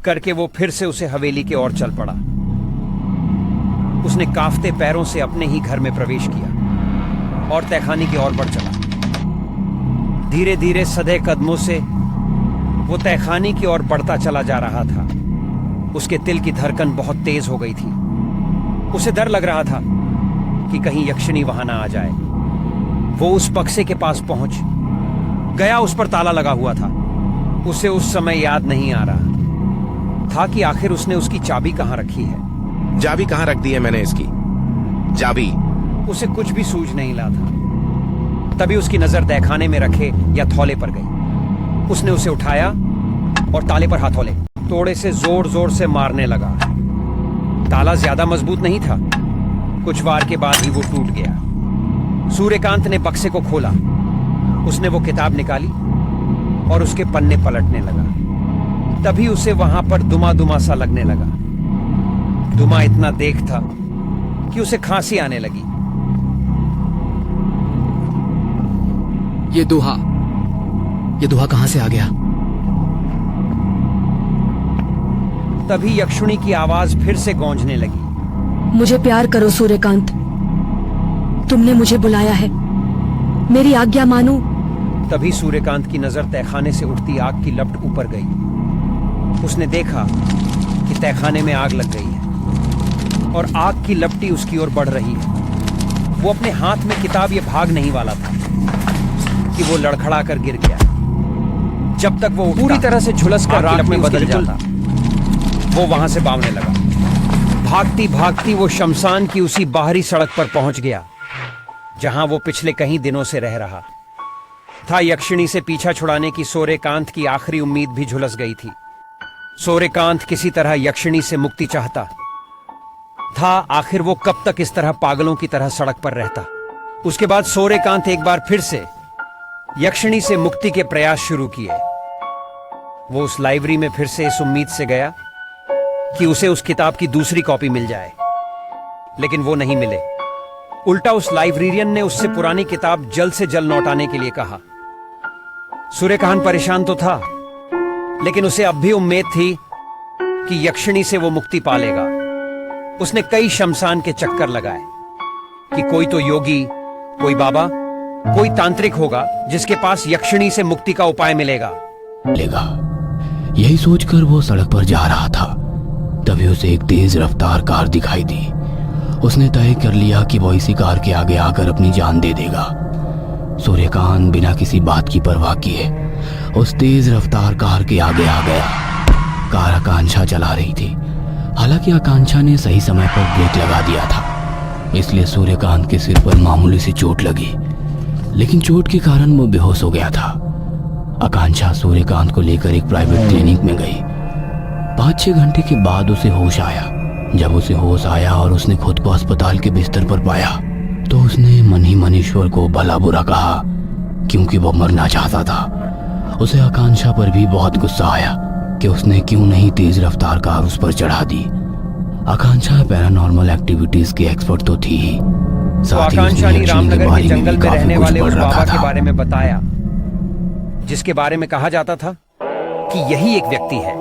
करके वो फिर से उसे हवेली की ओर चल पड़ा। उसने कांपते पैरों से अपने ही घर में प्रवेश किया और तहखाने की ओर बढ़ चला। धीरे धीरे सधे कदमों से वो तहखाने की ओर बढ़ता चला जा रहा था। उसके दिल की धड़कन बहुत तेज हो गई थी। उसे डर लग रहा था कि कहीं यक्षिणी वहां ना आ जाए। वो उस बक्से के पास पहुंच गया। उस पर ताला लगा हुआ था। उसे उस समय याद नहीं आ रहा था कि आखिर उसने उसकी चाबी कहां रखी है। चाबी कहां रख दी है मैंने इसकी? चाबी? उसे कुछ भी सूझ नहीं रहा था। तभी उसकी नजर तहखाने में रखे या थौले पर गई। उसने उसे उठाया और ताले पर हथौले तोड़े से जोर जोर से मारने लगा। ताला ज्यादा मजबूत नहीं था। कुछ वार के बाद ही वो टूट गया। सूर्यकांत ने बक्से को खोला। उसने वो किताब निकाली और उसके पन्ने पलटने लगा। तभी उसे वहां पर दुमा दुमा सा लगने लगा। दुमा इतना देख था कि उसे खांसी आने लगी। ये दोहा कहां से आ गया? तभी यक्षिणी की आवाज फिर से गूंजने लगी। मुझे प्यार करो सूर्यकांत, तुमने मुझे बुलाया है, मेरी आज्ञा मानो। तभी सूर्यकांत की नजर तहखाने से उठती आग की लपट ऊपर गई। उसने देखा कि तहखाने में आग लग गई है और आग की लपटी उसकी ओर बढ़ रही है। वो अपने हाथ में किताब ये भाग नहीं वाला था कि वो लड़खड़ा कर गिर गया। जब तक वो पूरी तरह से झुलस कर राख में बदल जाता, वो वहां से भागने लगा। भागती भागती वो शमशान की उसी बाहरी सड़क पर पहुंच गया जहां वो पिछले कई दिनों से रह रहा था। यक्षिणी से पीछा छुड़ाने की सूर्यकांत की आखिरी उम्मीद भी झुलस गई थी। सूर्यकांत किसी तरह यक्षिणी से मुक्ति चाहता था। आखिर वो कब तक इस तरह पागलों की तरह सड़क पर रहता। उसके बाद सूर्यकांत एक बार फिर से यक्षिणी से मुक्ति के प्रयास शुरू किए। वो उस लाइब्रेरी में फिर से इस उम्मीद से गया कि उसे उस किताब की दूसरी कॉपी मिल जाए, लेकिन वो नहीं मिले। उल्टा उस लाइब्रेरियन ने उससे पुरानी किताब जल्द से जल्द लौटाने के लिए कहा। सूर्यकांत परेशान तो था, लेकिन उसे अब भी उम्मीद थी कि यक्षिणी से वो मुक्ति पा लेगा। उसने कई शमशान के चक्कर लगाए कि कोई तो योगी, कोई बाबा, कोई तांत्रिक होगा जिसके पास यक्षिणी से मुक्ति का उपाय मिलेगा। यही सोचकर वो सड़क पर जा रहा था, तभी उसे एक तेज रफ्तार कार दिखाई दी। उसने तय कर लिया कि वो इसी कार के आगे आकर अपनी जान दे देगा। सूर्यकांत बिना किसी बात की परवाह किए उस तेज रफ्तार कार के आगे आ गया। कार आकांक्षा चला रही थी। हालांकि आकांक्षा ने सही समय पर ब्रेक लगा दिया था, इसलिए सूर्यकांत के सिर पर मामूली सी चोट लगी, लेकिन चोट के कारण वो बेहोश हो गया था। आकांक्षा सूर्यकांत को लेकर एक प्राइवेट क्लिनिक में गई। 5-6 घंटे के बाद उसे होश आया। जब उसे होश आया और उसने खुद को अस्पताल के बिस्तर पर पाया, तो उसने मन ही मन ईश्वर को भला बुरा कहा, क्योंकि वो मरना चाहता था। उसे आकांक्षा पर भी बहुत गुस्सा आया कि उसने क्यों नहीं तेज रफ्तार कार उस पर चढ़ा दी। आकांक्षा पैरानॉर्मल एक्टिविटीज की एक्सपर्ट तो थी ही, साथ ही आकांक्षा ने रामनगर के जंगल में रहने वाले उस बाबा के था। बारे में बताया, जिसके बारे में कहा जाता था कि यही एक व्यक्ति है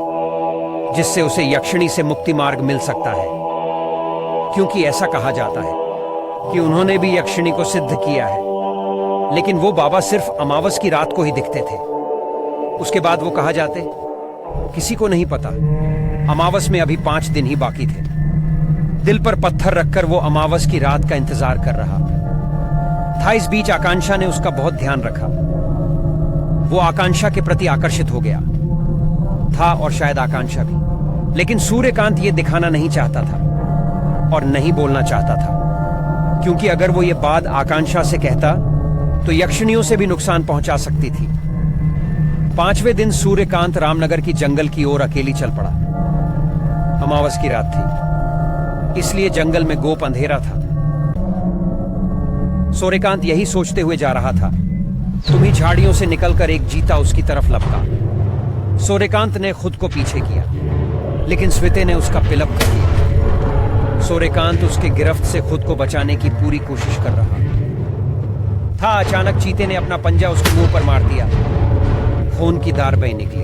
जिससे उसे यक्षिणी से मुक्ति मार्ग मिल सकता है, क्योंकि ऐसा कहा जाता है कि उन्होंने भी यक्षिणी को सिद्ध किया है। लेकिन वो बाबा सिर्फ अमावस की रात को ही दिखते थे। उसके बाद वो कहा जाते किसी को नहीं पता। अमावस में अभी 5 दिन ही बाकी थे। दिल पर पत्थर रखकर वो अमावस की रात का इंतजार कर रहा था। इस बीच आकांक्षा ने उसका बहुत ध्यान रखा। वो आकांक्षा के प्रति आकर्षित हो गया था और शायद आकांक्षा भी, लेकिन सूर्यकांत ये दिखाना नहीं चाहता था और नहीं बोलना चाहता था, क्योंकि अगर वो ये बात आकांक्षा से कहता तो यक्षिणियों से भी नुकसान पहुंचा सकती थी। 5वें दिन सूर्यकांत रामनगर की जंगल की ओर अकेली चल पड़ा। अमावस की रात थी, इसलिए जंगल में गोप अंधेरा था। सूर्यकांत यही सोचते हुए जा रहा था, तुम्ही झाड़ियों से निकलकर एक चीता उसकी तरफ लपका। सूर्यकांत ने खुद को पीछे किया, लेकिन स्विते ने उसका पिलप कर दिया। सूर्यकांत उसके गिरफ्त से खुद को बचाने की पूरी कोशिश कर रहा था। अचानक चीते ने अपना पंजा उसके मुंह पर मार दिया। खून की धार बह निकली।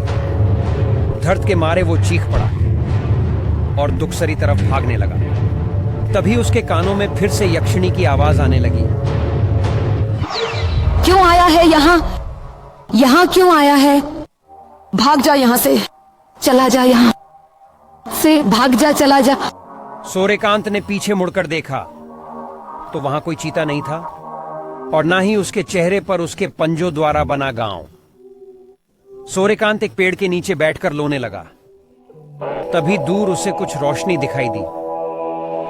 दर्द के मारे वो चीख पड़ा और दुखसरी तरफ भागने लगा। तभी उसके कानों में फिर से यक्षिणी की आवाज आने लगी। क्यों आया है यहाँ? यहाँ क्यों आया है? भाग जा यहाँ से, चला जा यहाँ से, भाग जा, चला जा। सूर्यकांत ने पीछे मुड़कर देखा तो वहां कोई चीता नहीं था और ना ही उसके चेहरे पर उसके पंजों द्वारा बना गांव। सूर्यकांत एक पेड़ के नीचे बैठकर रोने लगा। तभी दूर उसे कुछ रोशनी दिखाई दी।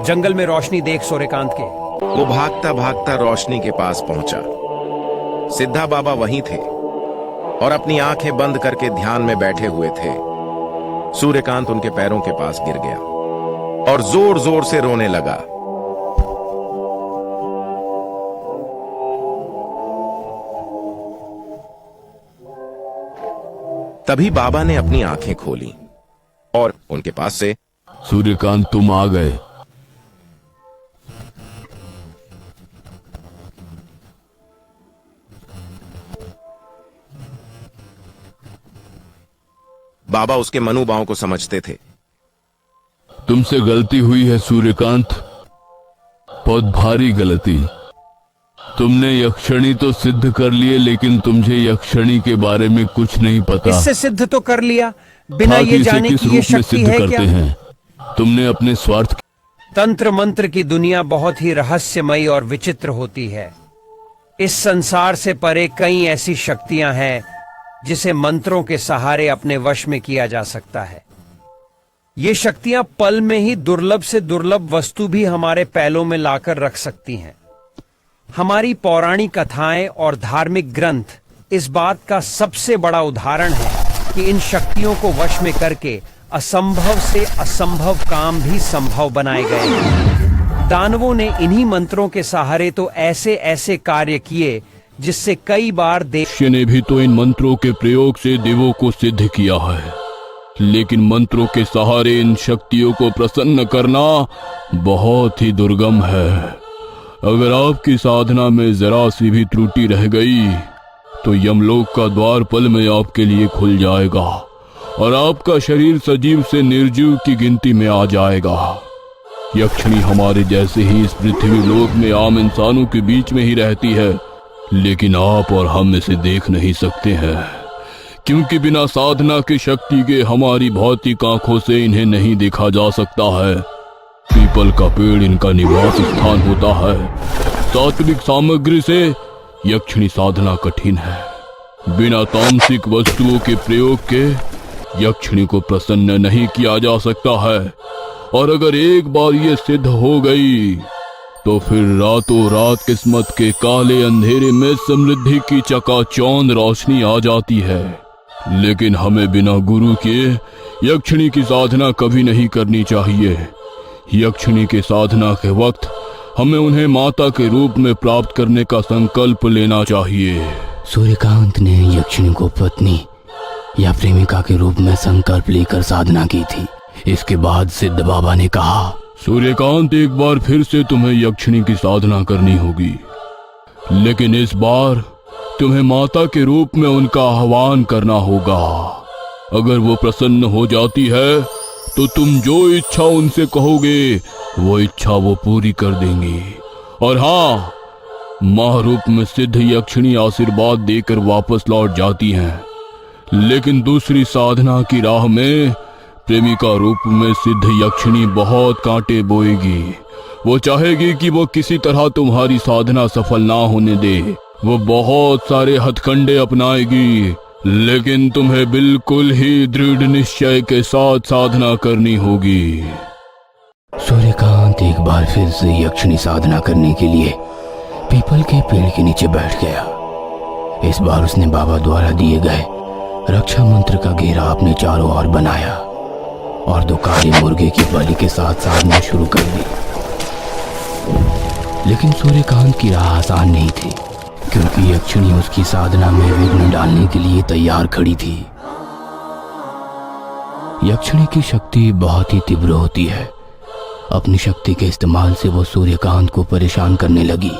जंगल में रोशनी देख सूर्यकांत के वो भागता भागता रोशनी के पास पहुंचा। सिद्धा बाबा वहीं थे और अपनी आंखें बंद करके ध्यान में बैठे हुए थे। सूर्यकांत उनके पैरों के पास गिर गया और जोर जोर से रोने लगा। तभी बाबा ने अपनी आंखें खोली और उनके पास से, सूर्यकांत तुम आ गए। बाबा उसके मनोभाव को समझते थे। तुमसे गलती हुई है सूर्यकांत, बहुत भारी गलती। तुमने यक्षिणी तो सिद्ध कर लिए, लेकिन तुझे यक्षिणी के बारे में कुछ नहीं पता। इससे सिद्ध तो कर लिया, बिना ये जाने कि ये शक्ति है क्या? तुमने अपने स्वार्थ। तंत्र मंत्र की दुनिया बहुत ही रहस्यमयी और विचित्र होती है। इस संसार से परे कई ऐसी शक्तियां हैं जिसे मंत्रों के सहारे अपने वश में किया जा सकता है। ये शक्तियां पल में ही दुर्लभ से दुर्लभ वस्तु भी हमारे पैलों में लाकर रख सकती हैं। हमारी पौराणिक कथाएं और धार्मिक ग्रंथ इस बात का सबसे बड़ा उदाहरण है कि इन शक्तियों को वश में करके असंभव से असंभव काम भी संभव बनाए गए हैं। दानवों ने इन्हीं मंत्रों के सहारे तो ऐसे ऐसे कार्य किए जिससे कई बार मनुष्य ने भी तो इन मंत्रों के प्रयोग से देवों को सिद्ध किया है, लेकिन मंत्रों के सहारे इन शक्तियों को प्रसन्न करना बहुत ही दुर्गम है। अगर आपकी साधना में जरा सी भी त्रुटि रह गई तो यमलोक का द्वार पल में आपके लिए खुल जाएगा और आपका शरीर सजीव से निर्जीव की गिनती में आ जाएगा। यक्षिणी हमारे जैसे ही इस पृथ्वी लोक में आम इंसानों के बीच में ही रहती है, लेकिन आप और हम इसे देख नहीं सकते हैं, क्योंकि बिना साधना की शक्ति के हमारी भौतिक आंखों से इन्हें नहीं देखा जा सकता है। पीपल का पेड़ इनका निवास स्थान होता है। सात्विक सामग्री से यक्षिणी साधना कठिन है। बिना तामसिक वस्तुओं के प्रयोग के यक्षिणी को प्रसन्न नहीं किया जा सकता है, और अगर एक बार ये सिद्ध हो गई तो फिर रातों रात किस्मत के काले अंधेरे में समृद्धि की चकाचौंध रोशनी आ जाती है। लेकिन हमें बिना गुरु के यक्षिणी की साधना कभी नहीं करनी चाहिए। यक्षिणी की साधना के वक्त हमें उन्हें माता के रूप में प्राप्त करने का संकल्प लेना चाहिए। सूर्यकांत ने यक्षिणी को पत्नी या प्रेमिका के रूप में संकल्प लेकर साधना की थी। इसके बाद सिद्ध बाबा ने कहा, सूर्यकांत, एक बार फिर से तुम्हें यक्षिणी की साधना करनी होगी, लेकिन इस बार तुम्हें माता के रूप में उनका आह्वान करना होगा। अगर वो प्रसन्न हो जाती है तो तुम जो इच्छा उनसे कहोगे वो इच्छा वो पूरी कर देंगी। और हाँ, मां रूप में सिद्ध यक्षिणी आशीर्वाद देकर वापस लौट जाती हैं, लेकिन दूसरी साधना की राह में प्रेमिका रूप में सिद्ध यक्षिणी बहुत कांटे बोएगी। वो चाहेगी कि वो किसी तरह तुम्हारी साधना सफल ना होने दे। वो बहुत सारे हथकंडे अपनाएगी, लेकिन तुम्हें बिल्कुल ही दृढ़ निश्चय के साथ साधना करनी होगी। सूर्यकांत एक बार फिर से यक्षिणी साधना करने के लिए पीपल के पेड़ के नीचे बैठ गया। इस बार उसने बाबा द्वारा दिए गए रक्षा मंत्र का घेरा अपने चारों ओर बनाया और दो काले मुर्गे की बलि के साथ साधना शुरू कर दी। लेकिन सूर्यकांत की राह आसान नहीं थी, क्योंकि यक्षिणी उसकी साधना में विघ्न डालने के लिए तैयार खड़ी थी। यक्षिणी की शक्ति बहुत ही तीव्र होती है। अपनी शक्ति के इस्तेमाल से वो सूर्यकांत को परेशान करने लगी।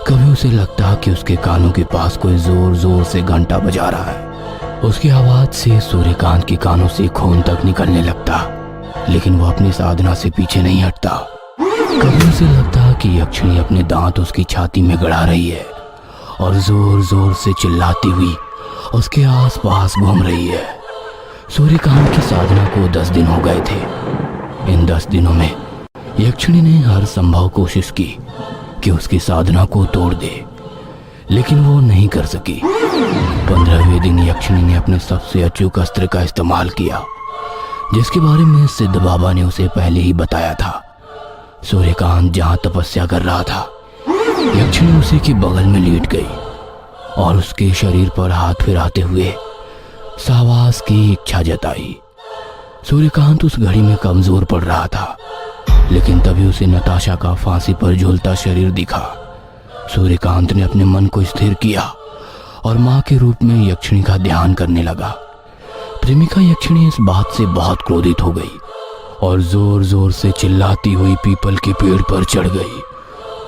कभी उसे लगता कि उसके कानों के पास कोई जोर जोर से घंटा बजा रहा है, उसकी आवाज से सूर्यकांत के कानों से खून तक निकलने लगता, लेकिन वो अपनी साधना से पीछे नहीं हटता। कभी उसे लगता कि यक्षिणी अपने दांत उसकी छाती में गड़ा रही है और जोर जोर से चिल्लाती हुई उसके आसपास घूम रही है। सूर्यकांत की साधना को 10 दिन हो गए थे। इन 10 दिनों में यक्षिणी ने हर संभव कोशिश की कि उसकी साधना को तोड़ दे, लेकिन वो नहीं कर सकी। 15वें दिन यक्षिणी ने अपने सबसे अचूक अस्त्र का इस्तेमाल किया, जिसके बारे में सिद्ध बाबा ने उसे पहले ही बताया था। सूर्यकांत जहां तपस्या कर रहा था, यक्षिणी उसी के बगल में लेट गई और उसके शरीर पर हाथ फिराते हुए सहवास की इच्छा जताई। सूर्यकांत उस घड़ी में कमजोर पड़ रहा था, लेकिन तभी उसे नताशा का फांसी पर झूलता शरीर दिखा। सूर्यकांत ने अपने मन को स्थिर किया और मां के रूप में यक्षिणी का ध्यान करने लगा। प्रेमिका यक्षिणी इस बात से बहुत क्रोधित हो गई और जोर जोर से चिल्लाती हुई पीपल के पेड़ पर चढ़ गई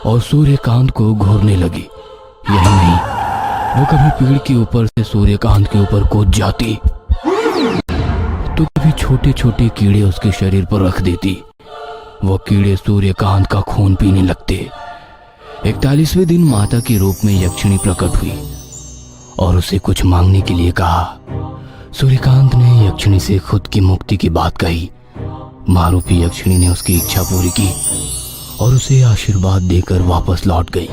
और सूर्यकांत को घूरने लगी। यही नहीं, वो कभी पेड़ के ऊपर से सूर्यकांत के ऊपर कूद जाती तो कभी छोटे छोटे कीड़े उसके शरीर पर रख देती। वो कीड़े सूर्यकांत का खून पीने लगते। 41वें दिन माता के रूप में यक्षिणी प्रकट हुई और उसे कुछ मांगने के लिए कहा। सूर्यकांत ने यक्षिणी से खुद की मुक्ति की बात कही। मारूपी यक्षिणी ने उसकी इच्छा पूरी की और उसे आशीर्वाद देकर वापस लौट गई।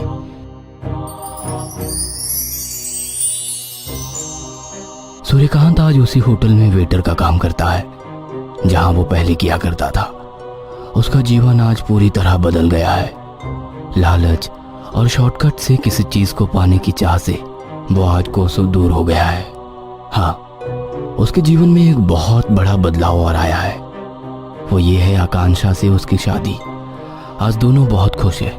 सूर्यकांत आज उसी होटल में वेटर का काम करता है जहां वो पहले किया करता था। उसका जीवन आज पूरी तरह बदल गया है। लालच और शॉर्टकट से किसी चीज को पाने की चाह से वो आज कोसों दूर हो गया है। हाँ, उसके जीवन में एक बहुत बड़ा बदलाव और आया है। वो ये है आकांक्षा से उसकी शादी। आज दोनों बहुत खुश है।